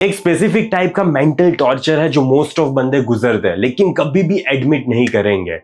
एक specific type का mental torture है जो मोस्ट ऑफ बंदे गुजरते हैं लेकिन कभी भी एडमिट नहीं करेंगे।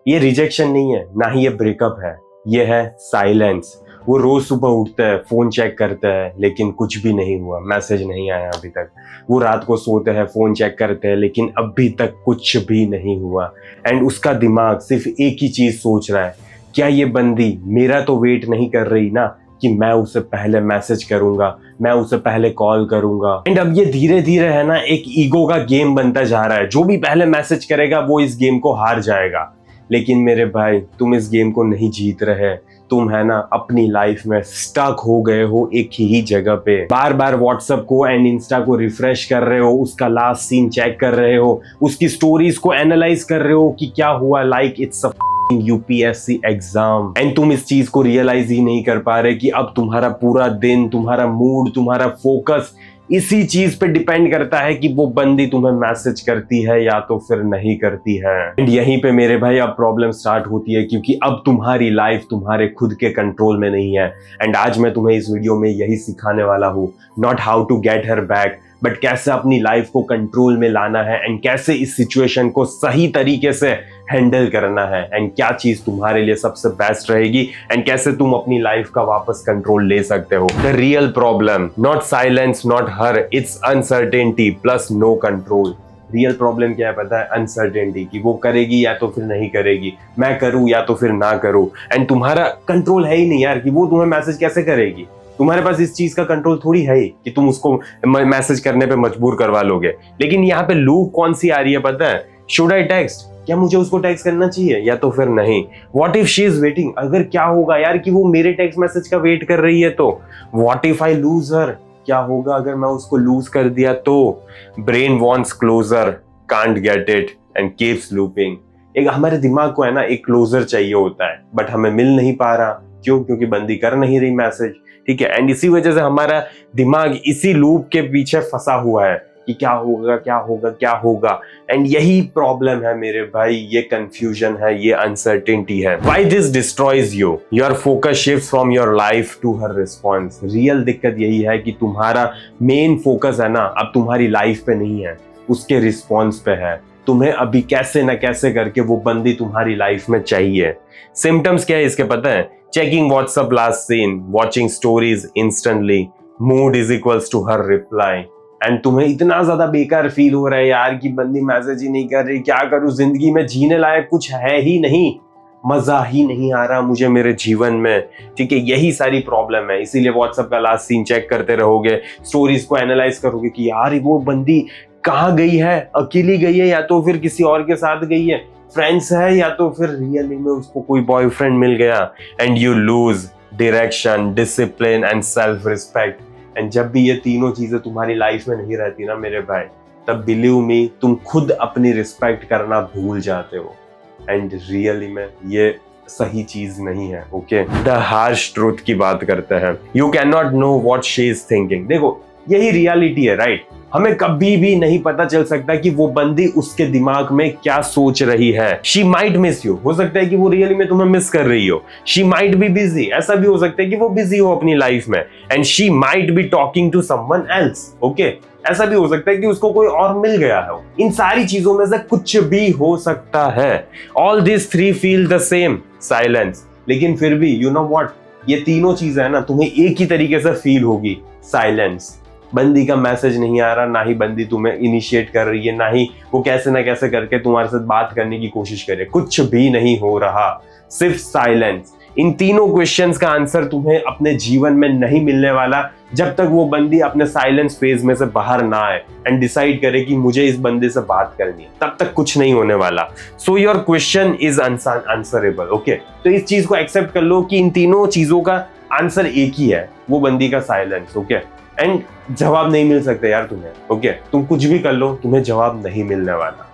ये रिजेक्शन नहीं है, ना ही ये ब्रेकअप है, ये है साइलेंस। वो रोज सुबह उठते हैं, फोन चेक करते हैं लेकिन कुछ भी नहीं हुआ, मैसेज नहीं आया अभी तक। वो रात को सोते हैं, फोन चेक करते हैं लेकिन अभी तक कुछ भी नहीं हुआ। एंड उसका दिमाग सिर्फ एक ही चीज सोच रहा है, क्या ये बंदी मेरा तो वेट नहीं कर रही ना, कि मैं उसे पहले मैसेज करूंगा, मैं उसे पहले कॉल करूंगा। एंड अब ये धीरे धीरे है ना एक ईगो का गेम बनता जा रहा है। जो भी पहले मैसेज करेगा वो इस गेम को हार जाएगा। लेकिन मेरे भाई, तुम इस गेम को नहीं जीत रहे। तुम है ना अपनी लाइफ में स्टक हो गए हो एक ही जगह पे। बार बार व्हाट्सएप को एंड इंस्टा को रिफ्रेश कर रहे हो, उसका लास्ट सीन चेक कर रहे हो, उसकी स्टोरीज को एनालाइज कर रहे हो कि क्या हुआ, like it's a UPSC exam. And तुम इस चीज को रियलाइज ही नहीं कर पा रहे कि अब तुम्हारा पूरा दिन, तुम्हारा मूड, तुम्हारा फोकस इसी चीज पे डिपेंड करता है कि वो बंदी तुम्हें मैसेज करती है या तो फिर नहीं करती है। एंड यहीं पे मेरे भाई अब प्रॉब्लम स्टार्ट होती है, क्योंकि अब तुम्हारी लाइफ तुम्हारे खुद के कंट्रोल में नहीं है। एंड आज मैं तुम्हें इस वीडियो में यही सिखाने वाला हूँ, not how to get her back, but कैसे अपनी लाइफ को कंट्रोल में लाना है एंड कैसे इस सिचुएशन को सही तरीके से हैंडल करना है एंड क्या चीज तुम्हारे लिए सबसे बेस्ट रहेगी एंड कैसे तुम अपनी लाइफ का वापस कंट्रोल ले सकते हो। The real problem not silence, not her, it's uncertainty plus no control. Real problem क्या है पता है? अनसर्टेनिटी, कि वो करेगी या तो फिर नहीं करेगी, मैं करूं या तो फिर ना करूं। एंड तुम्हारा कंट्रोल है ही नहीं यार कि वो तुम्हें मैसेज कैसे करेगी। तुम्हारे पास इस चीज का कंट्रोल थोड़ी है ही कि तुम उसको मैसेज करने पे मजबूर करवा लोगे। लेकिन यहाँ पे लूप कौन सी आ रही है पता है? शुड आई टेक्स्ट, क्या मुझे उसको टेक्स्ट करना चाहिए या तो फिर नहीं? What if she is waiting, अगर क्या होगा यार कि वो मेरे टेक्स्ट मैसेज का वेट कर रही है तो? What if I lose her, क्या होगा अगर मैं उसको लूज कर दिया तो? Brain wants closure, can't get it and keeps looping. एक हमारे दिमाग को है ना एक क्लोजर चाहिए होता है, बट हमें मिल नहीं पा रहा। क्यों? क्योंकि बंदी कर नहीं रही मैसेज, ठीक है। एंड इसी वजह से हमारा दिमाग इसी लूप के पीछे फंसा हुआ है कि क्या होगा क्या होगा क्या होगा। एंड यही प्रॉब्लम है मेरे भाई, ये कंफ्यूजन है, ये अनसर्टेनिटी है। Why this destroys you, your focus shifts from your life to her response. Real दिक्कत यही है कि तुम्हारा मेन फोकस है ना अब तुम्हारी लाइफ पे नहीं है, उसके रिस्पॉन्स पे है। तुम्हें अभी कैसे ना कैसे करके वो बंदी तुम्हारी लाइफ में चाहिए। सिम्टम्स क्या है इसके पता है? Checking WhatsApp last seen, watching stories instantly, mood is equals to her reply. And तुम्हें इतना ज्यादा बेकार फील हो रहा है यार कि बंदी मैसेज ही नहीं कर रही, क्या करूं, जिंदगी में जीने लायक कुछ है ही नहीं, मजा ही नहीं आ रहा मुझे मेरे जीवन में, ठीक है। यही सारी प्रॉब्लम है, इसीलिए व्हाट्सएप का लास्ट सीन चेक करते रहोगे, स्टोरीज को एनालाइज करोगे कि यार वो बंदी कहाँ गई है, अकेली गई है या तो फिर किसी और के साथ गई है, फ्रेंड्स है या तो फिर रियली में उसको कोई बॉयफ्रेंड मिल गया। And you lose direction, discipline and self respect. And जब भी ये तीनों चीजें तुम्हारी लाइफ में नहीं रहती ना मेरे भाई, तब बिलीव मी तुम खुद अपनी रिस्पेक्ट करना भूल जाते हो। एंड रियली में ये सही चीज नहीं है, ओके। द हार्श ट्रूथ की बात करते हैं, you can not know what she is thinking. देखो यही रियलिटी है, राइट? हमें कभी भी नहीं पता चल सकता कि वो बंदी उसके दिमाग में क्या सोच रही है। शी माइट मिस यू, हो सकता है कि वो रियली में तुम्हें मिस कर रही हो। शी माइट बी बिजी, ऐसा भी हो सकता है कि वो बिजी हो अपनी लाइफ में। And she might be talking to someone else, okay. ऐसा भी हो सकता है कि उसको कोई और मिल गया है। इन सारी चीजों में से कुछ भी हो सकता है। All this three feel the same, silence. लेकिन फिर भी यू नो व्हाट, ये तीनों चीजें है ना तुम्हें एक ही तरीके से फील होगी, साइलेंस। बंदी का मैसेज नहीं आ रहा, ना ही बंदी तुम्हें इनिशिएट कर रही है, ना ही वो कैसे ना कैसे करके तुम्हारे साथ बात करने की कोशिश करे, कुछ भी नहीं हो रहा, सिर्फ साइलेंस। इन तीनों क्वेश्चंस का आंसर तुम्हें अपने जीवन में नहीं मिलने वाला जब तक वो बंदी अपने साइलेंस फेज में से बाहर ना आए एंड डिसाइड करे कि मुझे इस बंदे से बात करनी है, तब तक कुछ नहीं होने वाला। So your question is answerable, okay. तो इस चीज को एक्सेप्ट कर लो कि इन तीनों चीजों का आंसर एक ही है, वो बंदी का साइलेंस, ओके। एंड जवाब नहीं मिल सकते यार तुम्हें, ओके। तुम कुछ भी कर लो, तुम्हें जवाब नहीं मिलने वाला।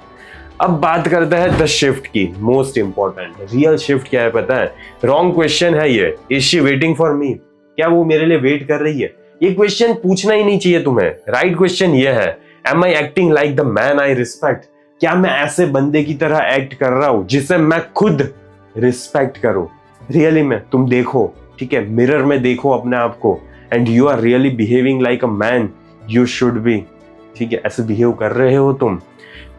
अब बात करते हैं द शिफ्ट की, मोस्ट इंपॉर्टेंट। रियल शिफ्ट क्या है पता है? रॉन्ग क्वेश्चन है ये, is she waiting for me, क्या वो मेरे लिए वेट कर रही है? ये क्वेश्चन पूछना ही नहीं चाहिए तुम्हें। राइट क्वेश्चन ये है, am I acting like the man I respect, क्या मैं ऐसे बंदे की तरह एक्ट कर रहा हूं जिसे मैं खुद रिस्पेक्ट करूं? रियली में तुम देखो, ठीक है, मिरर में देखो अपने आप को, and you are really behaving like a man you should be, ठीक है, ऐसे बिहेव कर रहे हो तुम।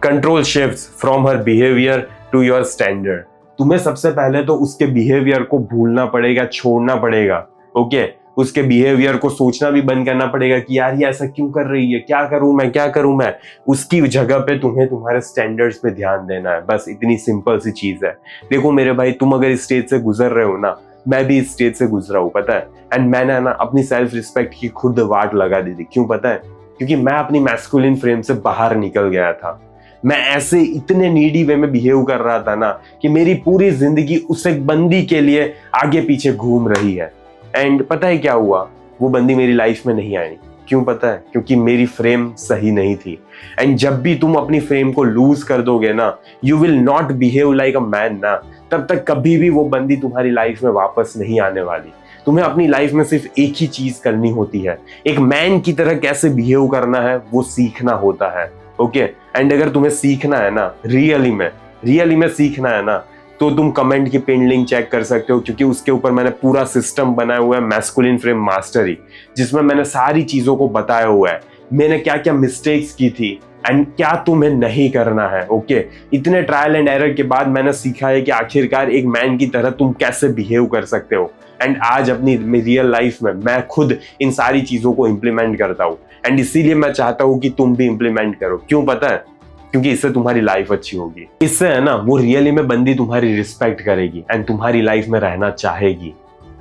Control shifts from her behaviour to your standard. तुम्हें सबसे पहले तो उसके बिहेवियर को भूलना पड़ेगा, छोड़ना पड़ेगा। ओके, उसके बिहेवियर को सोचना भी बंद करना पड़ेगा कि यार ये ऐसा क्यों कर रही है, क्या करूं मैं, क्या करूं मैं। उसकी जगह पे तुम्हें तुम्हारे स्टैंडर्ड्स पे ध्यान देना है, बस इतनी सिंपल सी चीज है। देखो मेरे भाई, तुम अगर इस स्टेज से गुजर रहे हो ना, मैं भी इस स्टेज से गुजरा हूं, पता है। एंड मैंने ना अपनी सेल्फ रिस्पेक्ट की खुद वाट लगा दी थी। क्यों पता है? क्योंकि मैं अपनी मैस्कुलिन फ्रेम से बाहर निकल गया था। मैं ऐसे इतने नीडी वे में बिहेव कर रहा था ना कि मेरी पूरी जिंदगी उस एक बंदी के लिए आगे पीछे घूम रही है। एंड पता है क्या हुआ? वो बंदी मेरी लाइफ में नहीं आई। क्यों पता है? क्योंकि मेरी फ्रेम सही नहीं थी। एंड जब भी तुम अपनी फ्रेम को लूज कर दोगे ना, you will not behave like a man ना, तब तक कभी भी वो बंदी तुम्हारी लाइफ में वापस नहीं आने वाली। तुम्हें अपनी लाइफ में सिर्फ एक ही चीज करनी होती है, एक मैन की तरह कैसे बिहेव करना है वो सीखना होता है। ओके, एंड अगर तुम्हें सीखना है ना, रियली में सीखना है ना, तो तुम कमेंट की पिन लिंक चेक कर सकते हो, क्योंकि उसके ऊपर मैंने पूरा सिस्टम बनाया हुआ है, मैस्कुलिन फ्रेम मास्टरी, जिसमें मैंने सारी चीजों को बताया हुआ है। मैंने क्या क्या मिस्टेक्स की थी एंड क्या तुम्हें नहीं करना है। ओके, इतने ट्रायल एंड एरर के बाद मैंने सीखा है कि आखिरकार एक मैन की तरह तुम कैसे बिहेव कर सकते हो। एंड आज अपनी रियल लाइफ में मैं खुद इन सारी चीजों को इम्प्लीमेंट करता हूँ। एंड इसीलिए मैं चाहता हूँ कि तुम भी इम्प्लीमेंट करो। क्यों पता है? क्योंकि इससे तुम्हारी लाइफ अच्छी होगी। इससे है ना, वो रियली में बंदी तुम्हारी रिस्पेक्ट करेगी एंड तुम्हारी लाइफ में रहना चाहेगी।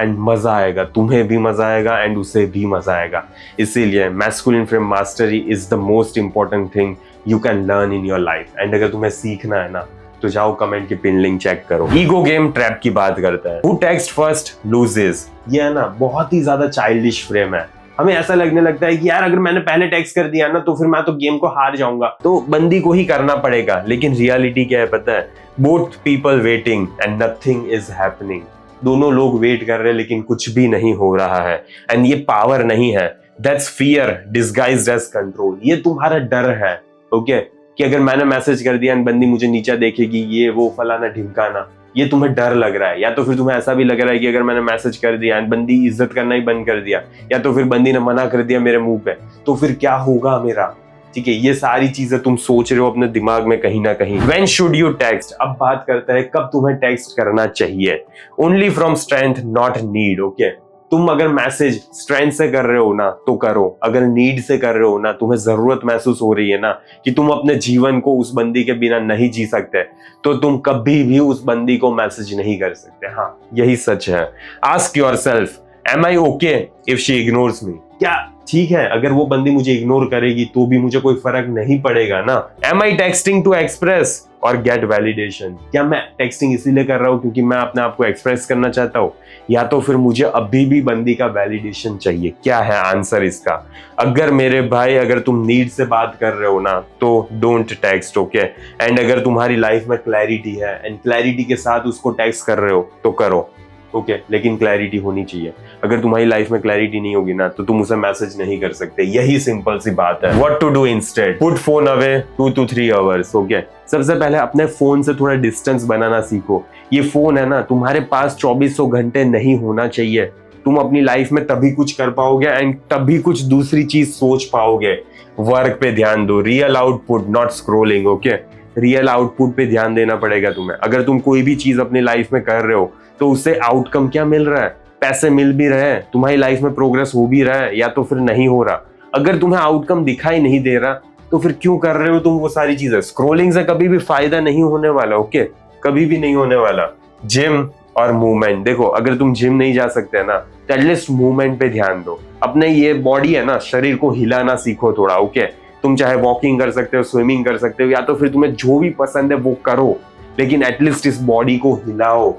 एंड मजा आएगा, तुम्हें भी मजा आएगा एंड उसे भी मजा आएगा। इसीलिए masculine frame mastery is the most important thing you can learn in your life. And अगर तुम्हें सीखना है ना, तो जाओ कमेंट की पिन लिंक चेक करो। ईगो गेम ट्रैप की बात करता है। Who text first loses. ये है ना, बहुत ही ज्यादा चाइल्डिश फ्रेम है। हमें ऐसा लगने लगता है कि यार अगर मैंने पहले टेक्स्ट कर दिया ना, तो फिर मैं तो गेम को हार जाऊंगा, तो बंदी को ही करना पड़ेगा। लेकिन रियलिटी क्या है पता है? Both people waiting and nothing is happening. दोनों लोग वेट कर रहे हैं लेकिन कुछ भी नहीं हो रहा है। एंड ये पावर नहीं है, that's fear disguised as control. ये तुम्हारा डर है। ओके, कि अगर मैंने मैसेज कर दिया एंड बंदी मुझे नीचा देखेगी, ये वो फलाना ढिमकाना, ये तुम्हें डर लग रहा है। या तो फिर तुम्हें ऐसा भी लग रहा है कि अगर मैंने मैसेज कर दिया एंड बंदी इज्जत करना ही बंद कर दिया, या तो फिर बंदी ने मना कर दिया मेरे मुंह पे, तो फिर क्या होगा मेरा। ठीक है, ये सारी चीजें तुम सोच रहे हो अपने दिमाग में कहीं ना कहीं। When should you text? अब बात करते हैं कब तुम्हें टेक्स्ट करना चाहिए। Only from strength, not need. Okay? तुम अगर मैसेज स्ट्रेंथ से कर रहे हो ना तो करो, अगर नीड से कर रहे हो ना, तुम्हें जरूरत महसूस हो रही है ना कि तुम अपने जीवन को उस बंदी के बिना नहीं जी सकते, तो तुम कभी भी उस बंदी को मैसेज नहीं कर सकते। हाँ, यही सच है। Ask yourself, am I okay if she ignores me. क्या ठीक है अगर वो बंदी मुझे इग्नोर करेगी तो भी मुझे कोई फर्क नहीं पड़ेगा ना। Am I texting to express और गेट वैलिडेशन। क्या मैं टेक्सटिंग इसीलिए कर रहा हूँ क्योंकि मैं अपने आप को एक्सप्रेस करना चाहता हूँ, या तो फिर मुझे अभी भी बंदी का वैलिडेशन चाहिए? क्या है आंसर इसका? अगर मेरे भाई, अगर तुम नीड से बात कर रहे हो ना, तो डोंट टेक्स्ट। ओके, एंड अगर तुम्हारी लाइफ में क्लैरिटी है एंड क्लैरिटी के साथ उसको टेक्स्ट कर रहे हो तो करो। ओके, लेकिन क्लैरिटी होनी चाहिए। अगर तुम्हारी लाइफ में क्लैरिटी नहीं होगी ना, तो तुम उसे मैसेज नहीं कर सकते। यही सिंपल सी बात है। What to do instead? Put phone away 2 to 3 hours। Okay, सबसे पहले अपने फोन से थोड़ा डिस्टेंस बनाना सीखो। ये फोन है ना, तुम्हारे पास 2400 घंटे नहीं होना चाहिए। तुम अपनी लाइफ में तभी कुछ कर पाओगे एंड तभी कुछ दूसरी चीज सोच पाओगे। वर्क पे ध्यान दो, real output, not scrolling. Okay, real output पे ध्यान देना पड़ेगा तुम्हें। अगर तुम कोई भी चीज अपनी लाइफ में कर रहे हो तो उससे आउटकम क्या मिल रहा है? पैसे मिल भी रहे हैं, तुम्हारी लाइफ में प्रोग्रेस हो भी रहा है, या तो फिर नहीं हो रहा। अगर तुम्हें आउटकम दिखाई नहीं दे रहा तो फिर क्यों कर रहे हो तुम वो सारी चीजें? स्क्रोलिंग से कभी भी फायदा नहीं होने वाला। ओके, कभी भी नहीं होने वाला। जिम और मूवमेंट, देखो अगर तुम जिम नहीं जा सकते ना, तो एटलीस्ट मूवमेंट पे ध्यान दो। अपने ये बॉडी है ना, शरीर को हिलाना सीखो थोड़ा। ओके, तुम चाहे वॉकिंग कर सकते हो, स्विमिंग कर सकते हो, या तो फिर तुम्हें जो भी पसंद है वो करो, लेकिन एटलीस्ट इस बॉडी को हिलाओ।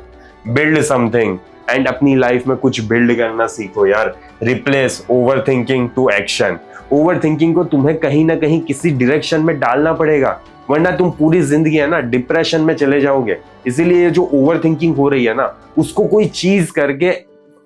बिल्ड समथिंग एंड अपनी लाइफ में कुछ बिल्ड करना सीखो यार। Replace overthinking to action. Overthinking को तुम्हें कहीं ना कहीं किसी डायरेक्शन में डालना पड़ेगा, वरना तुम पूरी जिंदगी है ना डिप्रेशन में चले जाओगे। इसीलिए जो ओवर थिंकिंग हो रही है ना, उसको कोई चीज करके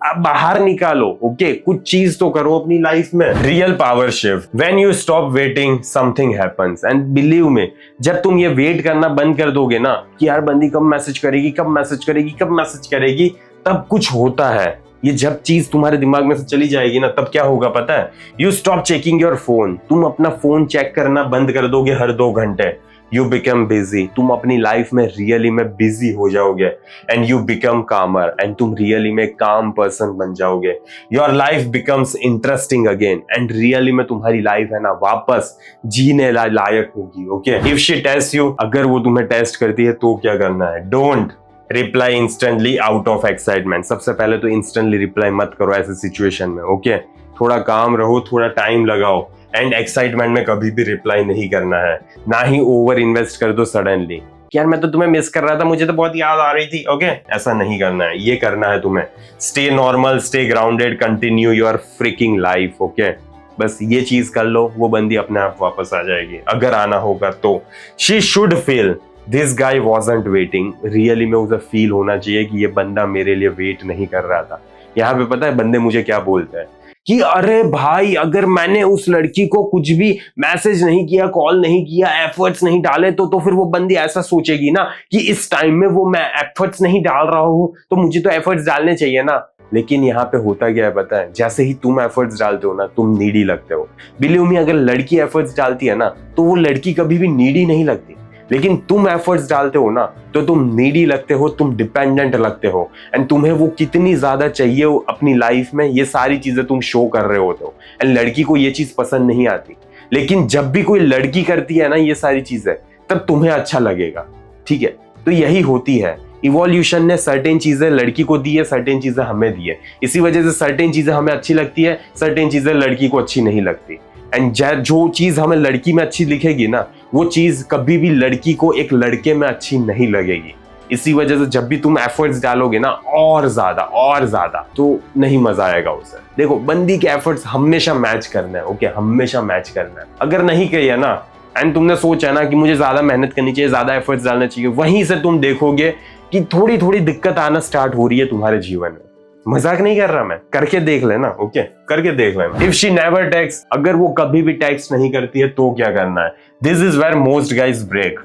बाहर निकालो। ओके, कुछ चीज तो करो अपनी लाइफ में। Real power shift, when you stop waiting something happens. And believe me, जब तुम ये वेट करना बंद कर दोगे ना कि यार बंदी कब मैसेज करेगी, कब मैसेज करेगी, कब मैसेज करेगी, तब कुछ होता है। ये जब चीज तुम्हारे दिमाग में से चली जाएगी ना, तब क्या होगा पता है? You stop checking your phone. तुम अपना फोन चेक करना बंद कर दोगे हर 2 घंटे। You become busy. तुम अपनी लाइफ में रियली में बिजी हो जाओगे and you become calmer and तुम रियली में काम पर्सन बन जाओगे। Your life becomes interesting again and really में तुम्हारी लाइफ है ना वापस जीने लायक होगी। Okay, if she test you, अगर वो तुम्हें टेस्ट करती है तो क्या करना है? Don't reply instantly out of excitement. सबसे पहले तो इंस्टेंटली रिप्लाई मत करो ऐसे सिचुएशन में। ओके, थोड़ा काम रहो, थोड़ा टाइम लगाओ एंड एक्साइटमेंट में कभी भी रिप्लाई नहीं करना है। ना ही ओवर इन्वेस्ट कर दो सडनली। यार मैं तो तुम्हें मिस कर रहा था, मुझे तो बहुत याद आ रही थी। ओके, ऐसा नहीं करना है। ये करना है तुम्हें, stay normal, stay grounded, continue your fricking life. Okay, बस ये चीज कर लो, वो बंदी अपने आप वापस आ जाएगी अगर आना होगा तो। She should feel this guy wasn't waiting. Really में उसे फील होना चाहिए कि ये बंदा मेरे लिए वेट नहीं कर रहा था। यहाँ पे पता है बंदे मुझे क्या बोलते हैं कि अरे भाई, अगर मैंने उस लड़की को कुछ भी मैसेज नहीं किया, कॉल नहीं किया, एफर्ट्स नहीं डाले तो फिर वो बंदी ऐसा सोचेगी ना कि इस टाइम में वो मैं एफर्ट्स नहीं डाल रहा हूं, तो मुझे तो एफर्ट्स डालने चाहिए ना। लेकिन यहाँ पे होता क्या है पता है? जैसे ही तुम एफर्ट्स डालते हो ना, तुम नीडी लगते हो। बिलीव मी, अगर लड़की एफर्ट्स डालती है ना तो वो लड़की कभी भी नीडी नहीं लगती। लेकिन तुम एफर्ट्स डालते हो ना तो तुम नीडी लगते हो, तुम डिपेंडेंट लगते हो एंड तुम्हें वो कितनी ज्यादा चाहिए अपनी लाइफ में, ये सारी चीजें तुम शो कर रहे होते हो एंड लड़की को ये चीज पसंद नहीं आती। लेकिन जब भी कोई लड़की करती है ना ये सारी चीजें, तब तुम्हें अच्छा लगेगा। ठीक है, तो यही होती है। इवोल्यूशन ने सर्टेन चीजें लड़की को दी है, सर्टेन चीजें हमें दी है। इसी वजह से सर्टेन चीजें हमें अच्छी लगती है, सर्टेन चीजें लड़की को अच्छी नहीं लगती। एंड जो चीज हमें लड़की में अच्छी दिखेगी ना, वो चीज कभी भी लड़की को एक लड़के में अच्छी नहीं लगेगी। इसी वजह से जब भी तुम एफर्ट्स डालोगे ना और ज्यादा तो नहीं मजा आएगा उसे। देखो, बंदी के एफर्ट्स हमेशा मैच करना है। ओके, हमेशा मैच करना है। अगर नहीं किया ना एंड तुमने सोचा ना कि मुझे ज्यादा मेहनत करनी चाहिए, ज्यादा एफर्ट्स डालना चाहिए, वहीं से तुम देखोगे कि थोड़ी थोड़ी दिक्कत आना स्टार्ट हो रही है तुम्हारे जीवन में। मजाक नहीं कर रहा मैं, करके देख लेना। ओके, करके देख लेना। इफ शी नेवर टेक्स्ट, अगर वो कभी भी टेक्स्ट नहीं करती है तो क्या करना है? This is where most guys break.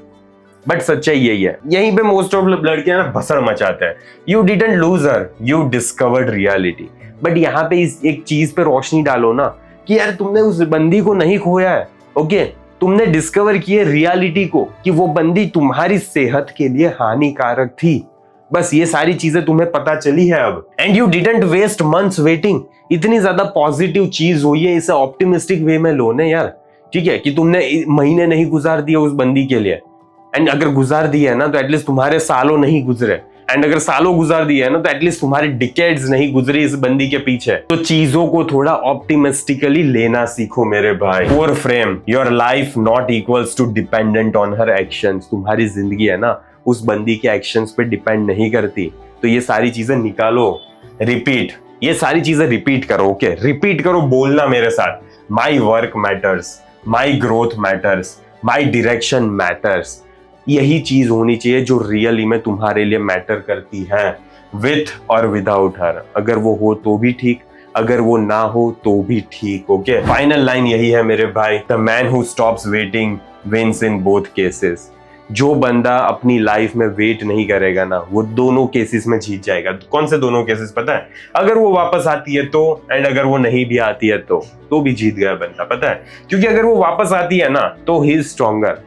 But सच्चाई यही है, यहीं पे मोस्ट ऑफ लड़कियां ना भसड़ मचाते हैं। You didn't lose her, you discovered reality. But यहाँ पे इस एक चीज पे रोशनी डालो ना कि यार तुमने उस बंदी को नहीं खोया है। ओके, तुमने डिस्कवर किए रियलिटी को कि वो बंदी तुम्हारी सेहत के लिए हानिकारक थी। बस ये सारी चीजें तुम्हें पता चली है अब। And you didn't waste months waiting. इतनी ज्यादा पॉजिटिव चीज हुई है, इसे ऑप्टिमिस्टिक वे में लो ना यार। ठीक है, कि तुमने महीने नहीं गुजार दिए उस बंदी के लिए, एंड अगर गुजार दिए है ना तो एटलीस्ट तुम्हारे सालों नहीं गुजरे, एंड अगर सालों गुजार दिए है ना तो एटलीस्ट तुम्हारे डिकेड्स नहीं गुजरे इस बंदी के पीछे। तो चीजों को थोड़ा ऑप्टिमिस्टिकली लेना सीखो मेरे भाई। For frame your life not equals to dependent on her actions. तुम्हारी जिंदगी है ना उस बंदी के एक्शंस पे डिपेंड नहीं करती। तो ये सारी चीजें निकालो, रिपीट, ये सारी चीजें रिपीट करो। ओके, रिपीट करो, बोलना मेरे साथ। My work matters, my growth matters, my direction matters. यही चीज होनी चाहिए जो रियली में तुम्हारे लिए मैटर करती है, विथ और विदाउट हर। अगर वो हो तो भी ठीक, अगर वो ना हो तो भी ठीक। ओके, फाइनल लाइन यही है मेरे भाई, the man who stops waiting wins in both cases. जो बंदा अपनी लाइफ में वेट नहीं करेगा ना, वो दोनों केसेस में जीत जाएगा। कौन से दोनों केसेस पता है? अगर वो वापस आती है तो, एंड अगर वो नहीं भी आती है तो भी जीत गया बंदा। पता है क्योंकि अगर वो वापस आती है ना तो he is stronger,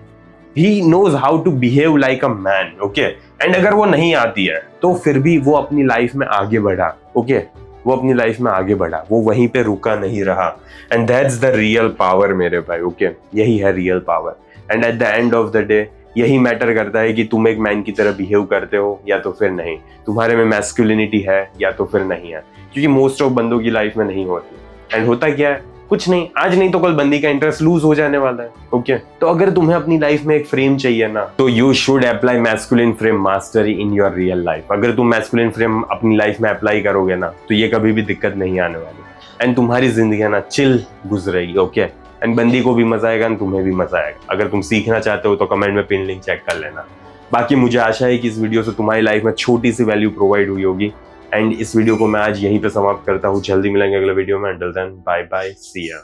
he knows how to behave like a man. Okay, and अगर वो नहीं आती है तो फिर भी वो अपनी लाइफ में आगे बढ़ा। ओके, वो अपनी लाइफ में आगे बढ़ा, वो वहीं पे रुका नहीं रहा। And that's the real power मेरे भाई। ओके, यही है real power. And at the end of the day यही मैटर करता है कि तुम एक मैन की तरह बिहेव करते हो या तो फिर नहीं, तुम्हारे में मैस्कुलिनिटी है या तो फिर नहीं है। क्योंकि मोस्ट ऑफ बंदों की लाइफ में नहीं होती। एंड होता क्या है, कुछ नहीं, आज नहीं तो कल बंदी का इंटरेस्ट लूज हो जाने वाला है। ओके, तो अगर तुम्हें अपनी लाइफ में एक फ्रेम चाहिए ना, तो you should apply masculine frame mastery in your real life. अगर तुम मैस्कुलिन फ्रेम अपनी लाइफ में अप्लाई करोगे ना तो ये कभी भी दिक्कत नहीं आने वाली एंड तुम्हारी जिंदगी ना चिल गुजरेगी। ओके, एंड बंदी को भी मजा आएगा एंड तुम्हें भी मजा आएगा। अगर तुम सीखना चाहते हो तो कमेंट में पिन लिंक चेक कर लेना। बाकी मुझे आशा है कि इस वीडियो से तुम्हारी लाइफ में छोटी सी वैल्यू प्रोवाइड हुई होगी। एंड इस वीडियो को मैं आज यहीं पे समाप्त करता हूँ। जल्दी मिलेंगे अगले वीडियो में। अंटिल देन, बाय बाय, सी या।